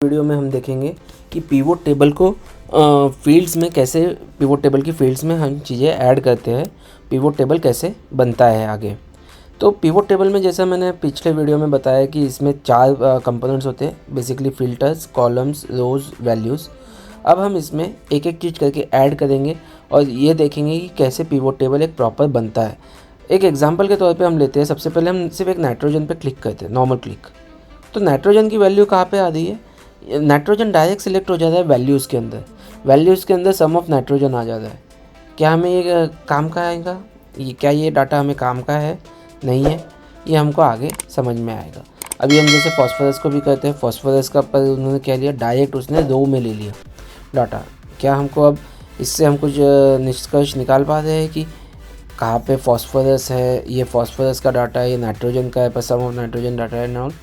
Video में हम देखेंगे कि पिवोट टेबल को फील्ड्स में कैसे, पिवोट टेबल की फील्ड्स में हम चीज़ें ऐड करते हैं, पिवोट टेबल कैसे बनता है आगे। तो पिवोट टेबल में जैसा मैंने पिछले वीडियो में बताया कि इसमें 4 कंपोनेंट्स होते हैं, बेसिकली फिल्टर्स, कॉलम्स, रोज, वैल्यूज़। अब हम इसमें एक एक चीज़ करके ऐड करेंगे और ये देखेंगे कि कैसे पिवोट टेबल एक प्रॉपर बनता है। एक एग्जांपल के तौर पे हम लेते हैं, सबसे पहले हम सिर्फ एक नाइट्रोजन पे क्लिक करते हैं, नॉर्मल क्लिक। तो नाइट्रोजन की वैल्यू कहाँ पे आ रही है? नाइट्रोजन डायरेक्ट सिलेक्ट हो जाता है वैल्यूज़ के अंदर, वैल्यूज़ के अंदर सम ऑफ नाइट्रोजन आ जाता है। क्या हमें ये काम का आएगा? क्या ये डाटा हमें काम का है? नहीं है, ये हमको आगे समझ में आएगा। अभी हम जैसे फॉस्फोरस को भी करते हैं, फॉस्फोरस का पर उन्होंने क्या लिया, डायरेक्ट उसने रो में ले लिया डाटा। क्या हमको अब इससे हम कुछ निष्कर्ष निकाल पा रहे हैं कि कहाँ पे फॉस्फोरस है, ये फॉस्फोरस का डाटा है, ये नाइट्रोजन का है, पर सम ऑफ नाइट्रोजन डाटा है एंड ऑल?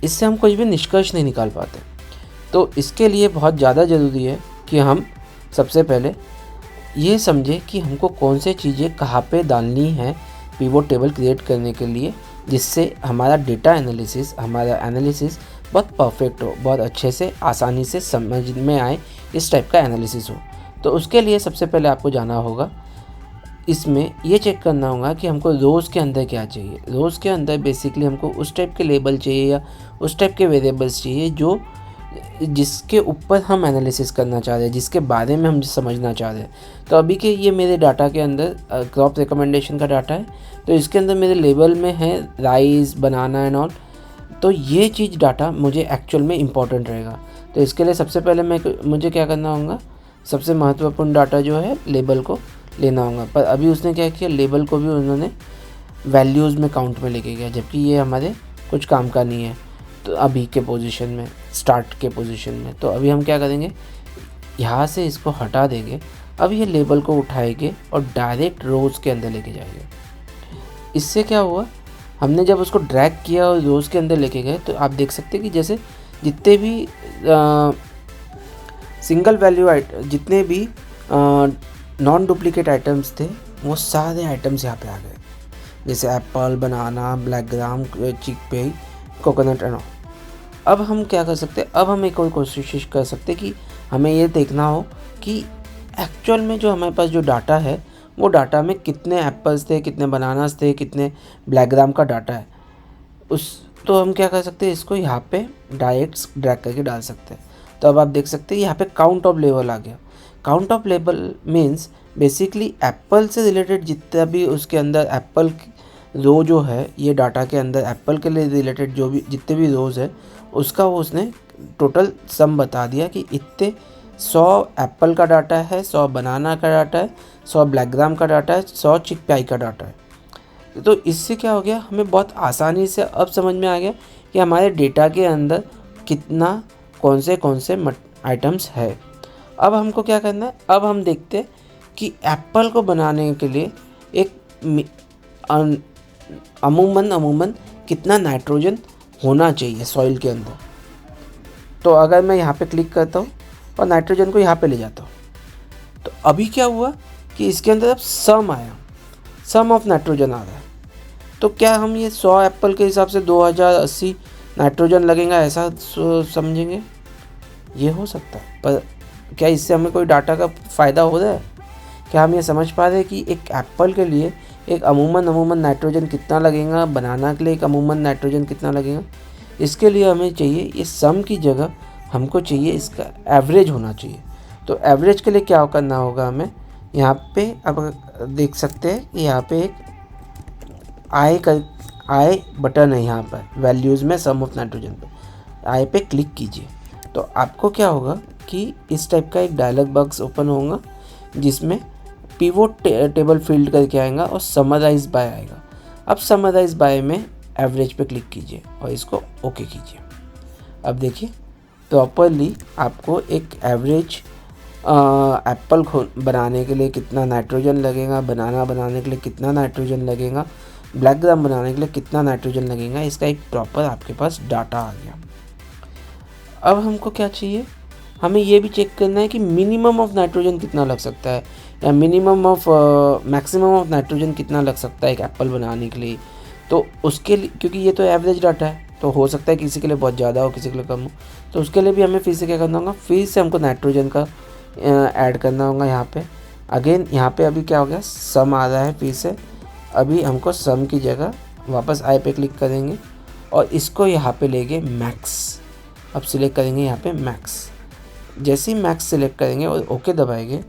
इससे हम कुछ भी निष्कर्ष नहीं निकाल पाते। तो इसके लिए बहुत ज़्यादा ज़रूरी है कि हम सबसे पहले ये समझें कि हमको कौन से चीज़ें कहाँ पे डालनी है पिवोट टेबल क्रिएट करने के लिए, जिससे हमारा डेटा एनालिसिस, हमारा एनालिसिस बहुत परफेक्ट हो, बहुत अच्छे से आसानी से समझ में आए, इस टाइप का एनालिसिस हो। तो उसके लिए सबसे पहले आपको जाना होगा, इसमें ये चेक करना होगा कि हमको रोज़ के अंदर क्या चाहिए। रोज़ के अंदर बेसिकली हमको उस टाइप के लेबल चाहिए या उस टाइप के वेरिएबल्स चाहिए जो जिसके ऊपर हम एनालिसिस करना चाह रहे हैं, जिसके बारे में हम समझना चाह रहे हैं। तो अभी के ये मेरे डाटा के अंदर क्रॉप रिकमेंडेशन का डाटा है, तो इसके अंदर मेरे लेबल में है राइस, बनाना एंड ऑल। तो ये चीज़ डाटा मुझे एक्चुअल में इम्पॉर्टेंट रहेगा। तो इसके लिए सबसे पहले मुझे क्या करना होगा, सबसे महत्वपूर्ण डाटा जो है लेबल को लेना होगा। पर अभी उसने क्या किया, लेबल को भी उन्होंने वैल्यूज़ में काउंट में लेके गया, जबकि ये हमारे कुछ काम का नहीं है। तो अभी के पोजीशन में, स्टार्ट के पोजीशन में, तो अभी हम क्या करेंगे, यहाँ से इसको हटा देंगे। अब ये लेबल को उठाएंगे और डायरेक्ट रोज़ के अंदर लेके जाएंगे। इससे क्या हुआ, हमने जब उसको ड्रैग किया और रोज़ के अंदर लेके गए, तो आप देख सकते हैं कि जैसे जितने भी सिंगल वैल्यू जितने भी नॉन डुप्लीकेट आइटम्स थे, वो सारे आइटम्स यहाँ पे आ गए, जैसे Apple, banana, black gram, chickpea, coconut and all. अब हम क्या कर सकते हैं, अब हम एक और कोशिश कर सकते हैं कि हमें ये देखना हो कि एक्चुअल में जो हमारे पास जो डाटा है, वो डाटा में कितने एप्पल्स थे, कितने बनानास थे, कितने ब्लैक ग्राम का डाटा है। तो हम क्या कर सकते हैं, इसको यहाँ पे डायरेक्ट ड्रैग करके डाल सकते हैं। तो अब आप देख सकते हैं यहाँ पे काउंट ऑफ लेवल आ गया। Count of level means basically Apple से रिलेटेड जितना भी उसके अंदर एप्पल रो जो है, ये डाटा के अंदर एप्पल के लिए रिलेटेड जो भी जितने भी रोज़ है, उसका वो उसने टोटल सम बता दिया कि इतने 100 एप्पल का डाटा है, 100 बनाना का डाटा है, 100 ब्लैक ग्राम का डाटा है, 100 चिकपी का डाटा है। तो इससे क्या हो गया, हमें बहुत आसानी से अब समझ में आ गया कि हमारे डेटा के अंदर कितना कौन से आइटम्स है। अब हमको क्या करना है, अब हम देखते हैं कि एप्पल को बनाने के लिए एक अमूमन कितना नाइट्रोजन होना चाहिए सॉइल के अंदर। तो अगर मैं यहाँ पे क्लिक करता हूँ और नाइट्रोजन को यहाँ पे ले जाता हूँ, तो अभी क्या हुआ कि इसके अंदर अब सम आया, सम ऑफ नाइट्रोजन आ रहा है। तो क्या हम ये 100 एप्पल के हिसाब से 2080 नाइट्रोजन लगेगा, ऐसा समझेंगे? ये हो सकता है, पर क्या इससे हमें कोई डाटा का फ़ायदा हो रहा है? क्या हम ये समझ पा रहे हैं कि एक एप्पल के लिए एक अमूमन नाइट्रोजन कितना लगेगा, बनाना के लिए एक अमूमन नाइट्रोजन कितना लगेगा? इसके लिए हमें चाहिए, ये सम की जगह हमको चाहिए इसका एवरेज होना चाहिए। तो एवरेज के लिए क्या करना होगा, हमें यहाँ पे अब देख सकते हैं कि यहाँ पे एक आई बटन है, यहाँ पर वैल्यूज़ में सम ऑफ नाइट्रोजन पे आई पे क्लिक कीजिए। तो आपको क्या होगा कि इस टाइप का एक डायलॉग बॉक्स ओपन होगा, जिसमें पिवोट टेबल फील्ड करके आएगा और समराइज बाय आएगा। अब समराइज बाय में एवरेज पे क्लिक कीजिए और इसको ओके कीजिए। अब देखिए प्रॉपरली आपको एक एवरेज एप्पल बनाने के लिए कितना नाइट्रोजन लगेगा, बनाना बनाने के लिए कितना नाइट्रोजन लगेगा, ब्लैक ग्राम बनाने के लिए कितना नाइट्रोजन लगेगा, इसका एक प्रॉपर आपके पास डाटा आ गया। अब हमको क्या चाहिए, हमें ये भी चेक करना है कि मिनिमम ऑफ नाइट्रोजन कितना लग सकता है, या मैक्सिमम ऑफ नाइट्रोजन कितना लग सकता है एक एप्पल बनाने के लिए। तो उसके लिए, क्योंकि ये तो एवरेज डाटा है, तो हो सकता है किसी के लिए बहुत ज़्यादा हो, किसी के लिए कम हो, तो उसके लिए भी हमें फिर से क्या करना होगा, फिर से हमको नाइट्रोजन का ऐड करना होगा यहाँ पे। अगेन यहाँ पे अभी क्या हो गया, सम आ रहा है फिर से, अभी हमको सम की जगह वापस आई पे क्लिक करेंगे और इसको यहाँ पे लेंगे मैक्स। अब सिलेक्ट करेंगे यहाँ पे मैक्स। जैसे ही मैक्स सिलेक्ट करेंगे और ओके दबाएंगे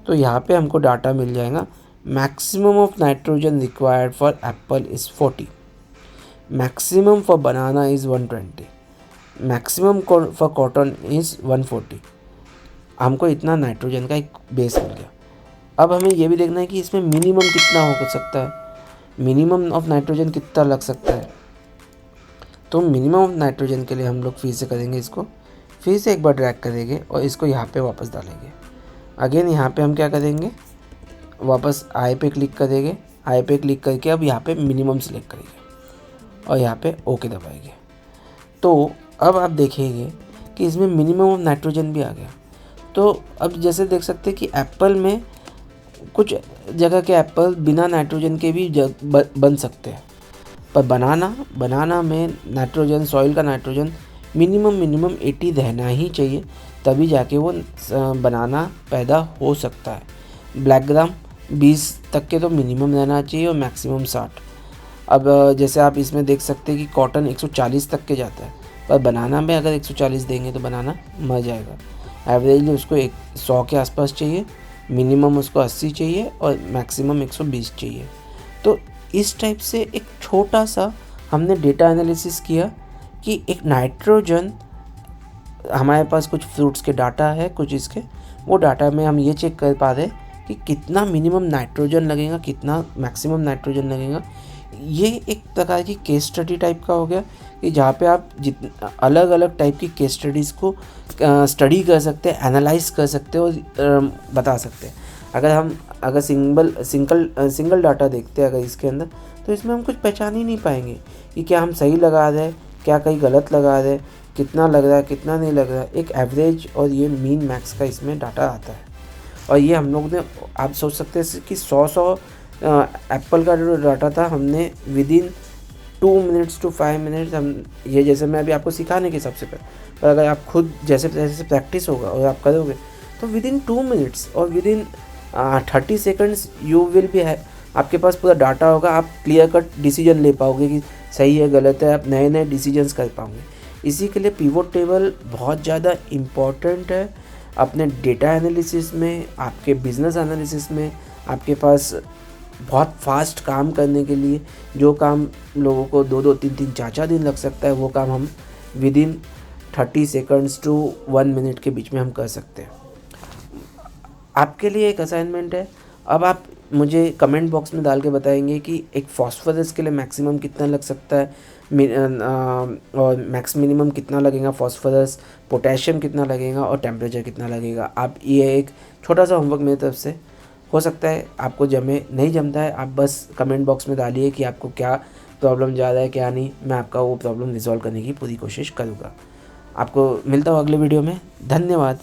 तो यहाँ पे हमको डाटा मिल जाएगा, maximum of nitrogen required for Apple is 40, maximum for banana is 120, maximum for cotton is 140। हमको इतना नाइट्रोजन का एक बेस मिल गया। अब हमें ये भी देखना है कि इसमें मिनिमम कितना हो सकता है, मिनिमम ऑफ नाइट्रोजन कितना लग सकता है। तो मिनिमम ऑफ नाइट्रोजन के लिए हम लोग फिर से करेंगे, इसको फिर से एक बार ड्रैग करेंगे और इसको यहाँ पे वापस डालेंगे। अगेन यहाँ पे हम क्या करेंगे, वापस आई पे क्लिक करेंगे, आई पे क्लिक करके अब यहाँ पे मिनिमम सेलेक्ट करेंगे और यहाँ पे ओके दबाएंगे। तो अब आप देखेंगे कि इसमें मिनिमम ऑफ नाइट्रोजन भी आ गया। तो अब जैसे देख सकते हैं कि एप्पल में कुछ जगह के एप्पल बिना नाइट्रोजन के भी बन सकते हैं, पर बनाना में नाइट्रोजन, सॉइल का नाइट्रोजन मिनिमम 80 रहना ही चाहिए, तभी जाके वो बनाना पैदा हो सकता है। ब्लैक ग्राम 20 तक के तो मिनिमम रहना चाहिए और मैक्सिमम 60। अब जैसे आप इसमें देख सकते हैं कि कॉटन 140 तक के जाता है, पर बनाना में अगर 140 देंगे तो बनाना मर जाएगा। एवरेजली उसको 100 के आसपास चाहिए, मिनिमम उसको 80 चाहिए और मैक्सिमम 120 चाहिए। तो इस टाइप से एक छोटा सा हमने डेटा एनालिसिस किया कि एक नाइट्रोजन, हमारे पास कुछ फ्रूट्स के डाटा है, कुछ इसके, वो डाटा में हम ये चेक कर पा रहे कि कितना मिनिमम नाइट्रोजन लगेगा, कितना मैक्सिमम नाइट्रोजन लगेगा। ये एक प्रकार की केस स्टडी टाइप का हो गया कि जहाँ पे आप अलग अलग टाइप की केस स्टडीज़ को स्टडी कर सकते हैं, एनालाइज कर सकते हो और बता सकते हैं। अगर सिंगल डाटा देखते हैं अगर इसके अंदर, तो इसमें हम कुछ पहचान ही नहीं पाएंगे कि क्या हम सही लगा रहे हैं, क्या कहीं गलत लगा रहे हैं, कितना लग रहा है, कितना नहीं लग रहा है। एक एवरेज और ये मीन मैक्स का इसमें डाटा आता है। और ये हम लोग ने, आप सोच सकते हैं कि 100 एप्पल का जो डाटा था हमने विदिन 2 मिनट्स टू 5 मिनट्स, हम ये जैसे मैं अभी आपको सिखाने के हिसाब से पर अगर आप खुद जैसे प्रैक्टिस होगा और आप करोगे तो विदिन 2 मिनट्स और within 30 seconds you will be, आपके पास पूरा डाटा होगा, आप क्लियर कट डिसीजन ले पाओगे कि सही है गलत है, आप नए नए डिसीजंस कर पाओगे। इसी के लिए पिवोट टेबल बहुत ज़्यादा इम्पॉर्टेंट है अपने डेटा एनालिसिस में, आपके बिजनेस एनालिसिस में। आपके पास बहुत फास्ट काम करने के लिए, जो काम लोगों को 2-2, 3-3, 4-4 दिन लग सकता है, वो काम हम विदिन 30 सेकंड्स टू 1 मिनट के बीच में हम कर सकते हैं। आपके लिए एक असाइनमेंट है, अब आप मुझे कमेंट बॉक्स में डाल के बताएंगे कि एक फॉस्फोरस के लिए मैक्सिमम कितना लग सकता है और मैक्स मिनिमम कितना लगेगा फॉस्फोरस, पोटेशियम कितना लगेगा और टेम्परेचर कितना लगेगा। आप ये एक छोटा सा होमवर्क मेरी तरफ से, हो सकता है आपको नहीं जमता है, आप बस कमेंट बॉक्स में डालिए कि आपको क्या प्रॉब्लम जा रहा है क्या नहीं, मैं आपका वो प्रॉब्लम रिजॉल्व करने की पूरी कोशिश करूँगा। आपको मिलता हूँ अगले वीडियो में। धन्यवाद।